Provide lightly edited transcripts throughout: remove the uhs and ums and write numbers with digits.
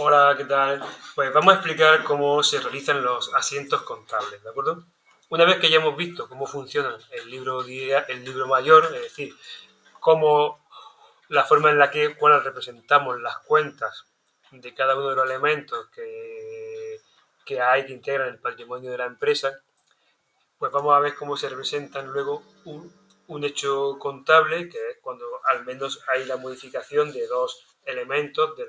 Hola, ¿qué tal? Pues vamos a explicar cómo se realizan los asientos contables, ¿de acuerdo? Una vez que ya hemos visto cómo funciona el libro mayor, es decir, cómo la forma en la cual representamos las cuentas de cada uno de los elementos que hay que integran el patrimonio de la empresa, pues vamos a ver cómo se representan luego un hecho contable, que es cuando al menos hay la modificación de dos elementos del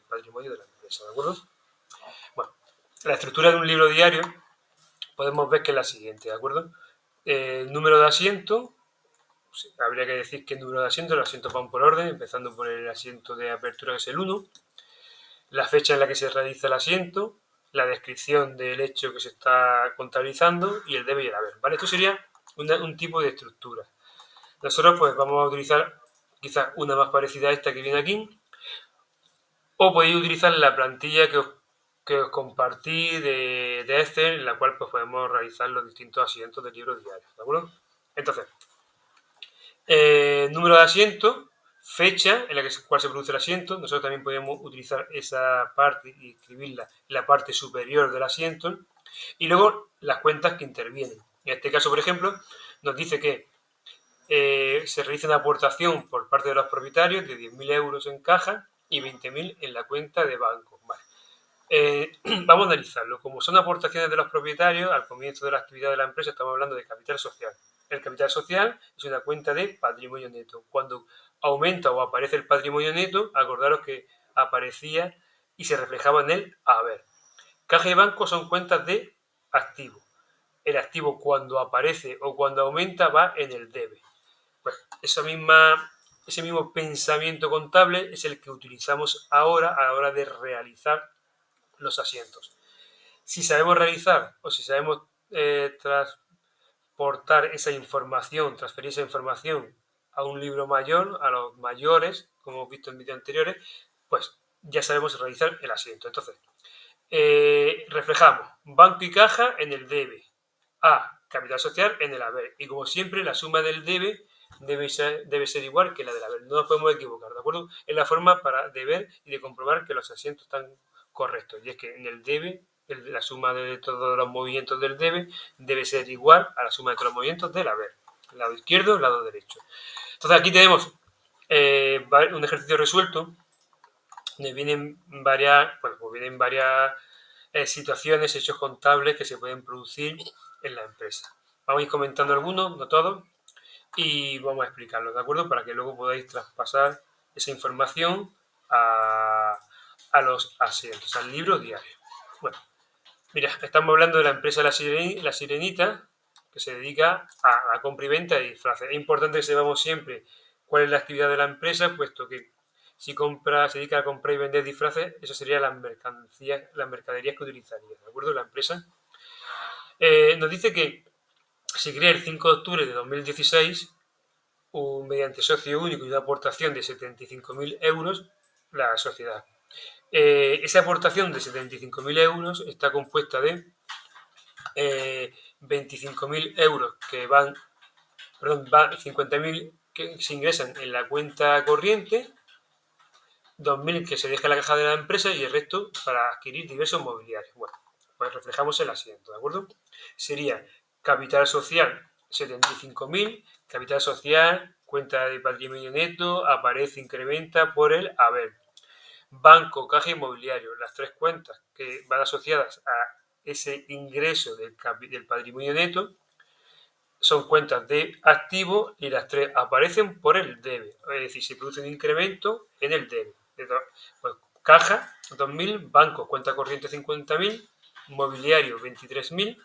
patrimonio de la empresa, ¿de acuerdo? Bueno, la estructura de un libro diario podemos ver que es la siguiente, ¿de acuerdo? Número de asiento, pues, habría que decir qué número de asiento, los asientos van por orden, empezando por el asiento de apertura, que es el 1, la fecha en la que se realiza el asiento, la descripción del hecho que se está contabilizando y el debe y el haber, ¿vale? Esto sería un tipo de estructura. Nosotros pues vamos a utilizar quizás una más parecida a esta que viene aquí, o podéis utilizar la plantilla que os compartí de Excel, en la cual pues, podemos realizar los distintos asientos del libro diario, ¿de acuerdo? Entonces, número de asiento, fecha en la cual se produce el asiento. Nosotros también podemos utilizar esa parte y escribirla en la parte superior del asiento. Y luego las cuentas que intervienen. En este caso, por ejemplo, nos dice que se realiza una aportación por parte de los propietarios de 10.000 euros en caja y 20.000 en la cuenta de banco. Vale. Vamos a analizarlo. Como son aportaciones de los propietarios, al comienzo de la actividad de la empresa estamos hablando de capital social. El capital social es una cuenta de patrimonio neto. Cuando aumenta o aparece el patrimonio neto, acordaros que aparecía y se reflejaba en el haber. Caja y banco son cuentas de activo. El activo cuando aparece o cuando aumenta va en el debe. Pues ese mismo pensamiento contable es el que utilizamos ahora a la hora de realizar los asientos. Si sabemos realizar o si sabemos transportar esa información, transferir esa información a un libro mayor, a los mayores, como hemos visto en vídeos anteriores, pues ya sabemos realizar el asiento. Entonces, reflejamos banco y caja en el debe, a capital social en el haber. Y como siempre, la suma del debe debe ser igual que la del haber. No nos podemos equivocar, ¿de acuerdo? Es la forma de ver y de comprobar que los asientos están correctos. Y es que en el debe, la suma de todos los movimientos del debe ser igual a la suma de todos los movimientos del haber. Lado izquierdo, lado derecho. Entonces aquí tenemos un ejercicio resuelto donde vienen varias situaciones, hechos contables que se pueden producir en la empresa. Vamos a ir comentando algunos, no todos, y vamos a explicarlos, ¿de acuerdo? Para que luego podáis traspasar esa información a los asientos, al libro diario. Bueno, mira, estamos hablando de la empresa La Sirenita, que se dedica a la compra y venta de disfraces. Es importante que sepamos siempre cuál es la actividad de la empresa, puesto que si se dedica a comprar y vender disfraces, eso sería las mercaderías que utilizaría, ¿de acuerdo? La empresa. Nos dice que se crea el 5 de octubre de 2016, mediante socio único y una aportación de 75.000 euros, la sociedad. Esa aportación de 75.000 euros está compuesta de 25.000 euros que van 50.000 que se ingresan en la cuenta corriente, 2.000 que se deja en la caja de la empresa y el resto para adquirir diversos mobiliarios. Bueno, pues reflejamos el asiento, ¿de acuerdo? Sería capital social 75.000, capital social, cuenta de patrimonio neto, aparece, incrementa por el haber. Banco, caja inmobiliario, las tres cuentas que van asociadas a ese ingreso del patrimonio neto son cuentas de activo y las tres aparecen por el debe, es decir, se produce un incremento en el debe. Pues, caja 2.000, banco, cuenta corriente 50.000, mobiliario 23.000,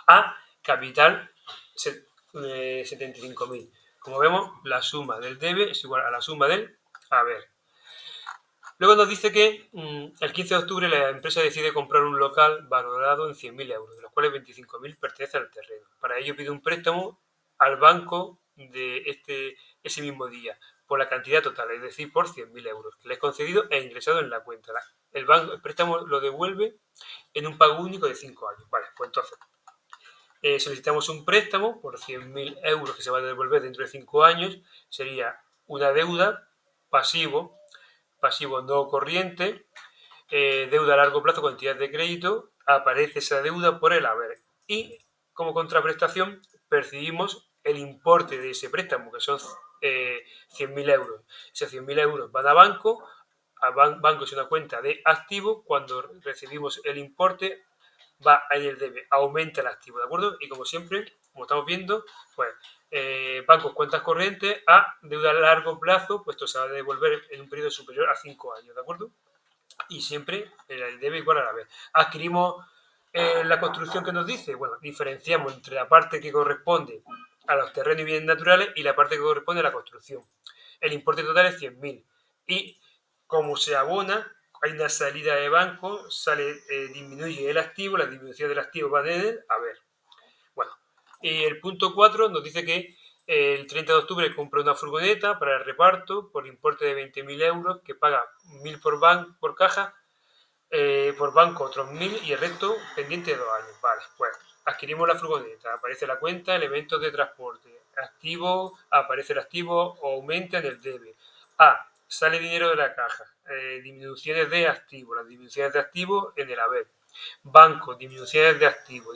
a capital 75.000. Como vemos, la suma del debe es igual a la suma del haber. Luego nos dice que el 15 de octubre la empresa decide comprar un local valorado en 100.000 euros, de los cuales 25.000 pertenecen al terreno. Para ello pide un préstamo al banco de ese mismo día, por la cantidad total, es decir, por 100.000 euros, que le es concedido e ingresado en la cuenta. El préstamo lo devuelve en un pago único de 5 años. Vale, pues entonces solicitamos un préstamo por 100.000 euros que se va a devolver dentro de 5 años. Sería una deuda pasivo pasivo no corriente, deuda a largo plazo con entidad de crédito, aparece esa deuda por el haber. Y como contraprestación percibimos el importe de ese préstamo, que son 100.000 euros. Esos 100.000 euros van a banco es una cuenta de activo, cuando recibimos el importe va en el debe, aumenta el activo, ¿de acuerdo? Y como siempre, como estamos viendo, pues bancos, cuentas corrientes a deuda a largo plazo, pues esto se va a devolver en un periodo superior a 5 años, ¿de acuerdo? Y siempre el debe igual a la vez. Adquirimos la construcción que nos dice, bueno, diferenciamos entre la parte que corresponde a los terrenos y bienes naturales y la parte que corresponde a la construcción. El importe total es 100.000 y como se abona, hay una salida de banco, disminuye el activo, la disminución del activo va en el haber. Bueno, y el punto 4 nos dice que el 30 de octubre compra una furgoneta para el reparto por importe de 20.000 euros, que paga 1.000 por caja, por banco otros 1.000 y el resto pendiente de 2 años. Vale, pues adquirimos la furgoneta, aparece la cuenta, elementos de transporte, activo, aparece el activo o aumenta en el debe. Sale dinero de la caja, disminuciones de activo, las disminuciones de activo en el haber. Banco, disminuciones de activo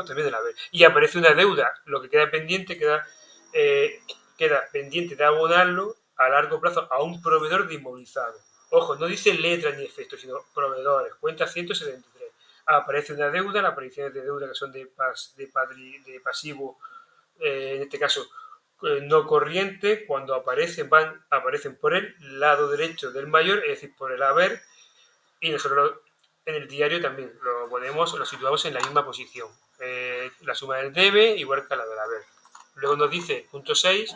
también del haber. Y aparece una deuda, lo que queda pendiente queda pendiente de abonarlo a largo plazo a un proveedor de inmovilizado. Ojo, no dice letras ni efectos, sino proveedores. Cuenta 173. Aparece una deuda, las apariciones de deuda que son de pasivo, en este caso no corriente, cuando aparecen por el lado derecho del mayor, es decir, por el haber, y nosotros en el diario también lo situamos en la misma posición. La suma del debe igual que la del haber. Luego nos dice, punto 6,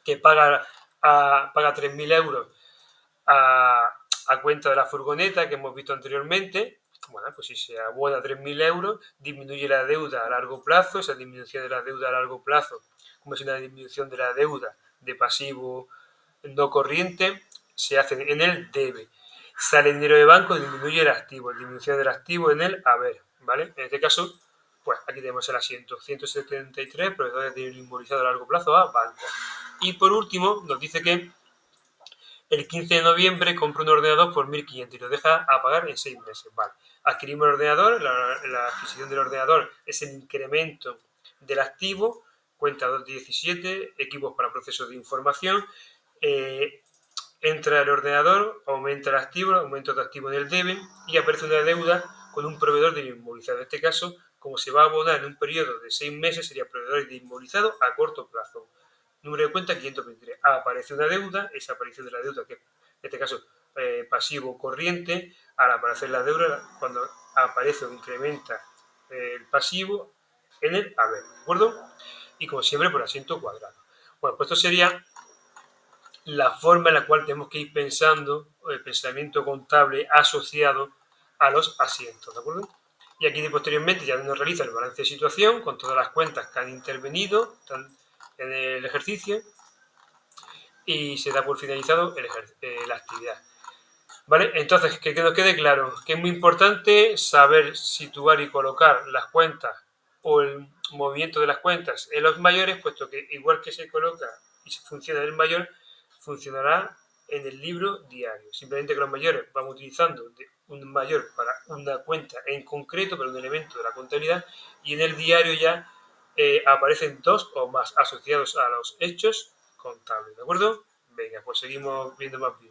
que paga 3.000 euros a cuenta de la furgoneta que hemos visto anteriormente. Bueno, pues si se abona 3.000 euros, disminuye la deuda a largo plazo. Esa disminución de la deuda a largo plazo, como es una disminución de la deuda de pasivo no corriente, se hace en el debe. Sale dinero de banco, disminuye el activo, disminución del activo en el haber, ¿vale? En este caso, pues aquí tenemos el asiento, 173, proveedores de inmovilizado a largo plazo a banco. Y por último, nos dice que el 15 de noviembre compra un ordenador por 1.500 y lo deja a pagar en 6 meses. Vale. Adquirimos el ordenador, la adquisición del ordenador es el incremento del activo, cuenta 217, equipos para procesos de información, entra el ordenador, aumenta el activo, aumento de activo en el debe y aparece una deuda con un proveedor de inmovilizado. En este caso, como se va a abonar en un periodo de 6 meses, sería proveedor de inmovilizado a corto plazo. Número de cuenta 523. Aparece una deuda, esa aparición de la deuda, que en este caso pasivo corriente, al aparecer la deuda, cuando aparece o incrementa el pasivo en el haber, ¿de acuerdo? Y como siempre por asiento cuadrado. Bueno, pues esto sería la forma en la cual tenemos que ir pensando el pensamiento contable asociado a los asientos, ¿de acuerdo? Y aquí posteriormente ya nos realiza el balance de situación con todas las cuentas que han intervenido en el ejercicio y se da por finalizado la actividad. ¿Vale? Entonces, que nos quede claro que es muy importante saber situar y colocar las cuentas o el movimiento de las cuentas en los mayores, puesto que igual que se coloca y se funciona en el mayor, funcionará en el libro diario. Simplemente que los mayores vamos utilizando un mayor para una cuenta en concreto, para un elemento de la contabilidad, y en el diario ya aparecen dos o más asociados a los hechos contables, ¿de acuerdo? Venga, pues seguimos viendo más vídeos.